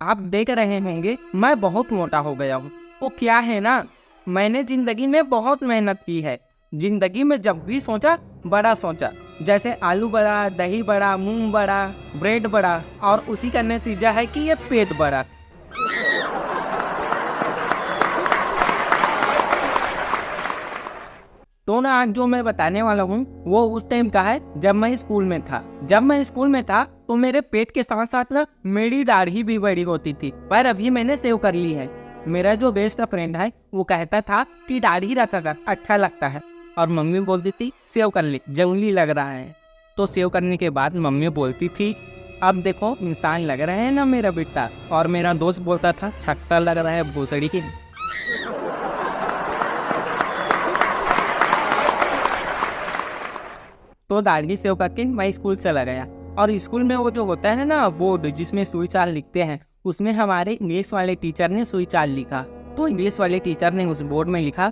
आप देख रहे होंगे मैं बहुत मोटा हो गया हूँ। वो क्या है ना, मैंने जिंदगी में बहुत मेहनत की है। जिंदगी में जब भी सोचा बड़ा सोचा, जैसे आलू बड़ा, दही बड़ा, मूंग बड़ा, ब्रेड बड़ा, और उसी का नतीजा है कि ये पेट बड़ा। तो ना आज जो मैं बताने वाला हूँ वो उस टाइम का है जब मैं स्कूल में था। जब मैं स्कूल में था तो मेरे पेट के साथ साथ ना मेरी दाढ़ी भी बड़ी होती थी, पर अभी मैंने सेव कर ली है। मेरा जो बेस्ट फ्रेंड है वो कहता था कि दाढ़ी रखा कर, अच्छा लगता है, और मम्मी बोलती थी सेव कर ले, जंगली लग रहा है। तो सेव करने के बाद मम्मी बोलती थी अब देखो इंसान लग रहा है ना मेरा बेटा, और मेरा दोस्त बोलता था छक्का लग रहा है भोसड़ी की। तो दाढ़ी सेव करके मैं स्कूल चला गया, और स्कूल में वो जो होता है ना बोर्ड जिसमें सुई चाल लिखते हैं, उसमें हमारे इंग्लिश वाले टीचर ने सुई चाल लिखा। तो इंग्लिश वाले टीचर ने उस बोर्ड में लिखा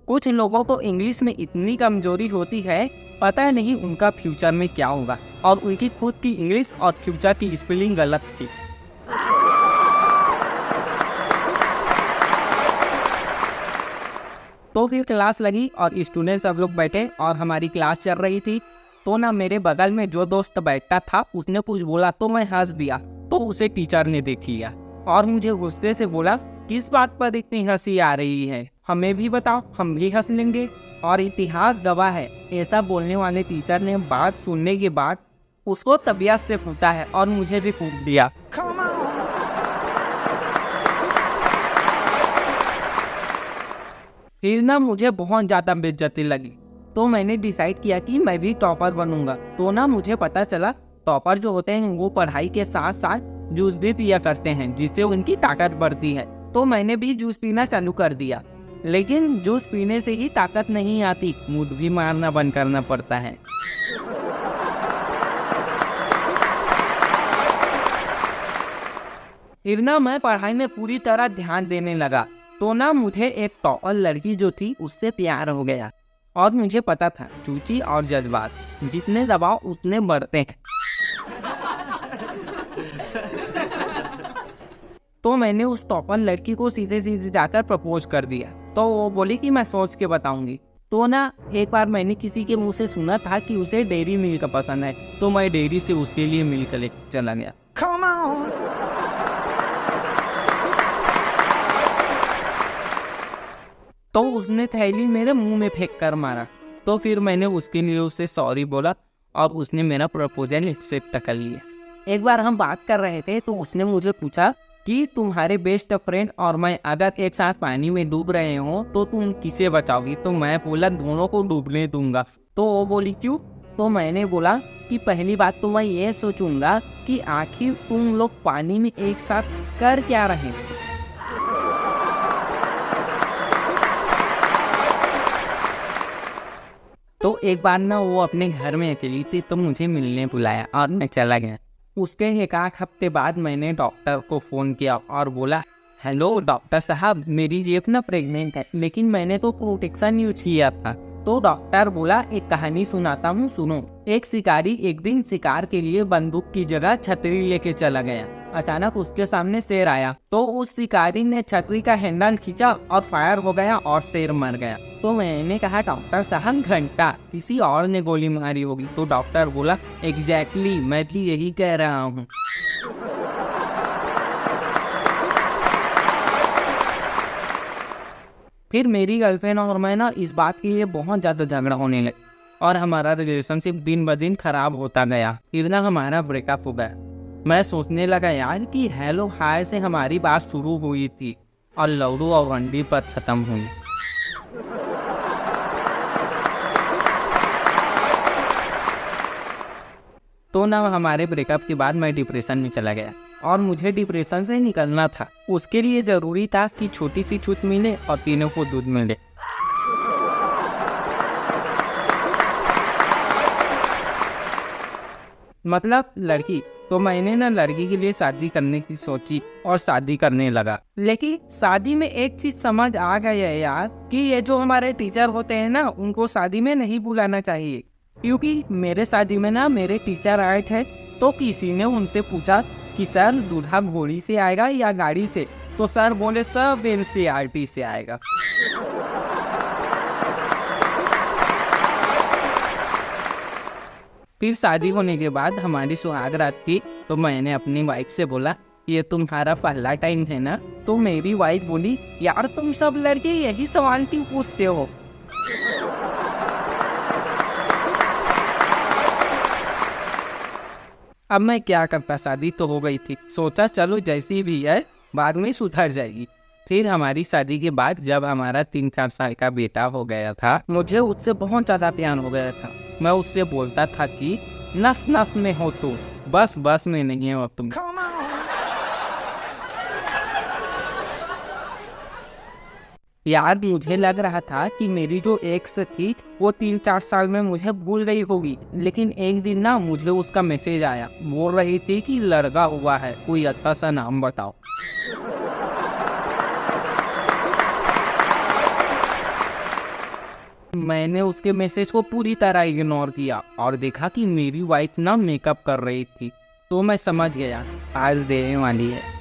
कुछ लोगों को इंग्लिश में इतनी कमजोरी होती है, पता नहीं उनका फ्यूचर में क्या होगा, और उनकी खुद की इंग्लिश और फ्यूचर की स्पेलिंग गलत थी। तो फिर क्लास लगी और स्टूडेंट सब लोग बैठे और हमारी क्लास चल रही थी। तो ना मेरे बगल में जो दोस्त बैठा था उसने कुछ बोला तो मैं हंस दिया। तो उसे टीचर ने देख लिया और मुझे गुस्से से बोला किस बात पर इतनी हंसी आ रही है, हमें भी बताओ, हम भी हंस लेंगे। और इतिहास गवाह है, ऐसा बोलने वाले टीचर ने बात सुनने के बाद उसको तबीयत से कूटा है और मुझे भी कूट दिया। फिर ना मुझे बहुत ज़्यादा बेइज्जती लगी, तो मैंने डिसाइड किया कि मैं भी टॉपर बनूंगा। तो ना मुझे पता चला टॉपर जो होते हैं वो पढ़ाई के साथ साथ जूस भी पिया करते हैं जिससे उनकी ताकत बढ़ती है। तो मैंने भी जूस पीना चालू कर दिया, लेकिन जूस पीने से ही ताकत नहीं आती, मूड भी मारना बंद करना पड़ता है। फिर ना मैं पढ़ाई में पूरी तरह ध्यान देने लगा। तो ना मुझे एक टॉपर लड़की जो थी उससे प्यार हो गया, और मुझे पता था चूची और जज्बात जितने दबाव उतने बढ़ते हैं। तो मैंने उस टॉपर लड़की को सीधे सीधे जाकर प्रपोज कर दिया। तो वो बोली कि मैं सोच के बताऊंगी। तो ना एक बार मैंने किसी के मुंह से सुना था कि उसे डेयरी मिल्क पसंद है, तो मैं डेयरी से उसके लिए मिल्क लेकर चला गया। तो उसने थैली मेरे मुंह में फेंक कर मारा। तो फिर मैंने उसके लिए उसे सॉरी बोला और उसने मेरा प्रपोजल एक्सेप्ट कर लिया। एक बार हम बात कर रहे थे तो उसने मुझे पूछा कि तुम्हारे बेस्ट फ्रेंड और मैं अगर एक साथ पानी में डूब रहे हो तो तुम किसे बचाओगी। तो मैं बोला दोनों को डूबने दूंगा। तो वो बोली क्यों। तो मैंने बोला कि पहली बात तो मैं ये सोचूंगा कि आखिर तुम लोग पानी में एक साथ कर क्या रहे हो। तो एक बार ना वो अपने घर में अकेली थी तो मुझे मिलने बुलाया और मैं चला गया। उसके एक हफ्ते बाद मैंने डॉक्टर को फ़ोन किया और बोला हेलो डॉक्टर साहब, मेरी जेब ना प्रेग्नेंट है, लेकिन मैंने तो प्रोटेक्शन यूज किया था। तो डॉक्टर बोला एक कहानी सुनाता हूँ सुनो। एक शिकारी एक दिन शिकार के लिए बंदूक की जगह छतरी लेके चला गया। अचानक उसके सामने शेर आया, तो उस शिकारी ने छतरी का हैंडल खींचा और फायर हो गया और शेर मर गया। तो मैंने कहा डॉक्टर साहब घंटा किसी और ने गोली मारी होगी। तो डॉक्टर बोला एग्जैक्टली, मैं भी यही कह रहा हूँ। फिर मेरी गर्लफ्रेंड और मैं ना इस बात के लिए बहुत ज़्यादा झगड़ा होने लगा और हमारा रिलेशनशिप दिन ब दिन खराब होता गया। फिर ना हमारा ब्रेकअप हो गया। मैं सोचने लगा यार कि हेलो हाय से हमारी बात शुरू हुई थी और लौड़ू और वंडी पर ख़त्म हुई। तो ना हमारे ब्रेकअप के बाद मैं डिप्रेशन में चला गया और मुझे डिप्रेशन से निकलना था। उसके लिए ज़रूरी था कि छोटी सी छूट मिले और तीनों को दूध मिले। मतलब लड़की। तो मैंने ना लड़की के लिए शादी करने की सोची और शादी करने लगा। लेकिन शादी में एक चीज समझ आ गई है यार कि ये जो हमारे टीचर होते हैं ना उनको शादी में नहीं बुलाना चाहिए। क्योंकि मेरे शादी में ना मेरे टीचर आए थे तो किसी ने उनसे पूछा कि सर दूल्हा घोड़ी से आएगा या गाड़ी से, तो सर बोले सब NCERT से आएगा। फिर शादी होने के बाद हमारी सुहाग रात थी, तो मैंने अपनी वाइफ से बोला ये तुम्हारा पहला टाइम है ना? तो मेरी वाइफ बोली यार तुम सब लड़के यही सवाल क्यों पूछते हो? अब मैं क्या करता, शादी तो हो गई थी, सोचा चलो जैसी भी है बाद में सुधर जाएगी। फिर हमारी शादी के बाद जब हमारा 3-4 साल का बेटा हो गया था, मुझे उससे बहुत ज़्यादा प्यार हो गया था। मैं उससे बोलता था कि नस नस में हो तुम, बस बस में नहीं हो तुम। यार मुझे लग रहा था कि मेरी जो एक्स थी वो 3-4 साल में मुझे भूल गई होगी, लेकिन एक दिन ना मुझे उसका मैसेज आया, बोल रही थी कि लड़का हुआ है, कोई अच्छा सा नाम बताओ। मैंने उसके मैसेज को पूरी तरह इग्नोर किया और देखा कि मेरी वाइफ ना मेकअप कर रही थी, तो मैं समझ गया आज देने वाली है।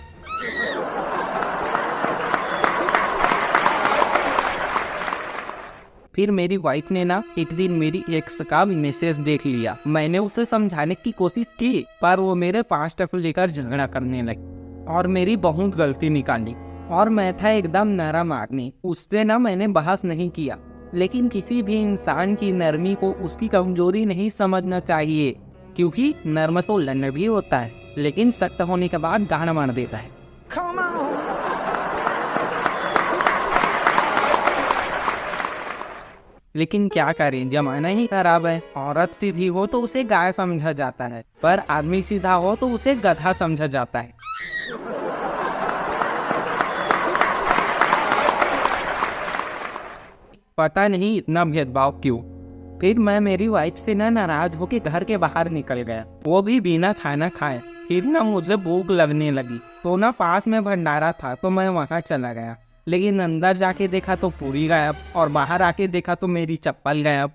फिर मेरी वाइफ ने ना एक दिन मेरी एक्स का मैसेज देख लिया। मैंने उसे समझाने की कोशिश की, पर वो मेरे 5 टक लेकर झगड़ा करने लगी और मेरी बहुत गलती निकाली, और मैं था एकदम नरम आदमी। उससे ना मैंने बहस नहीं किया, लेकिन किसी भी इंसान की नरमी को उसकी कमजोरी नहीं समझना चाहिए, क्योंकि नर्म तो लन्न भी होता है, लेकिन सख्त होने के बाद गाना मार देता है। लेकिन क्या करें, जमाना ही खराब है। औरत सीधी हो तो उसे गाय समझा जाता है, पर आदमी सीधा हो तो उसे गधा समझा जाता है। पता नहीं इतना भेदभाव क्यों। फिर मैं मेरी वाइफ से ना नाराज होकर घर के बाहर निकल गया, वो भी बिना खाना खाए। फिर ना मुझे भूख लगने लगी, तो ना पास में भंडारा था, तो मैं वहाँ चला गया। लेकिन अंदर जाके देखा तो पूरी गायब, और बाहर आके देखा तो मेरी चप्पल गायब।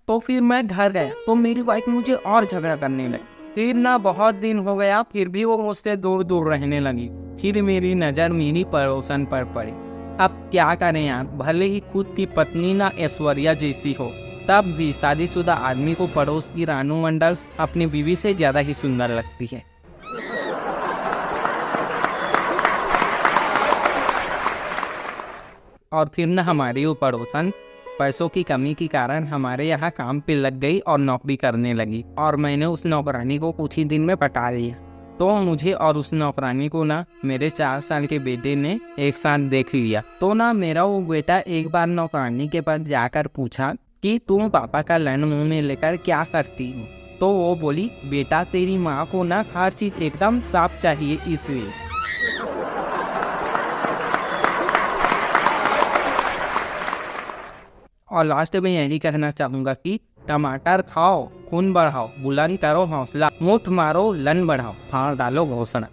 तो फिर मैं घर गया तो मेरी वाइफ मुझे और झगड़ा करने लगी। फिर ना बहुत दिन हो गया, फिर भी वो मुझसे दूर दूर रहने लगी। फिर मेरी नज़र मेरी पड़ोसन पर पड़ी। अब क्या करें यार, भले ही खुद की पत्नी ना ऐश्वर्या जैसी हो, तब भी शादीशुदा आदमी को पड़ोस की रानू मंडल अपनी बीवी से ज़्यादा ही सुंदर लगती है। और फिर न हमारी वो पड़ोसन पैसों की कमी के कारण हमारे यहाँ काम पे लग गई और नौकरी करने लगी, और मैंने उस नौकरानी को कुछ ही दिन में पटा लिया। तो मुझे और उस नौकरानी को ना मेरे 4 साल के बेटे ने एक साथ देख लिया। तो ना मेरा वो बेटा एक बार नौकरानी के पास जाकर पूछा कि तुम पापा का लन मुँह में लेकर क्या करती हो? तो वो बोली बेटा तेरी माँ को ना हर चीज़ एकदम साफ चाहिए, इसलिए। और लास्ट में यही कहना चाहूँगा कि टमाटर खाओ, खून बढ़ाओ, बुलंद करो हौसला, मुठ मारो लन बढ़ाओ, फाड़ डालो घोषणा।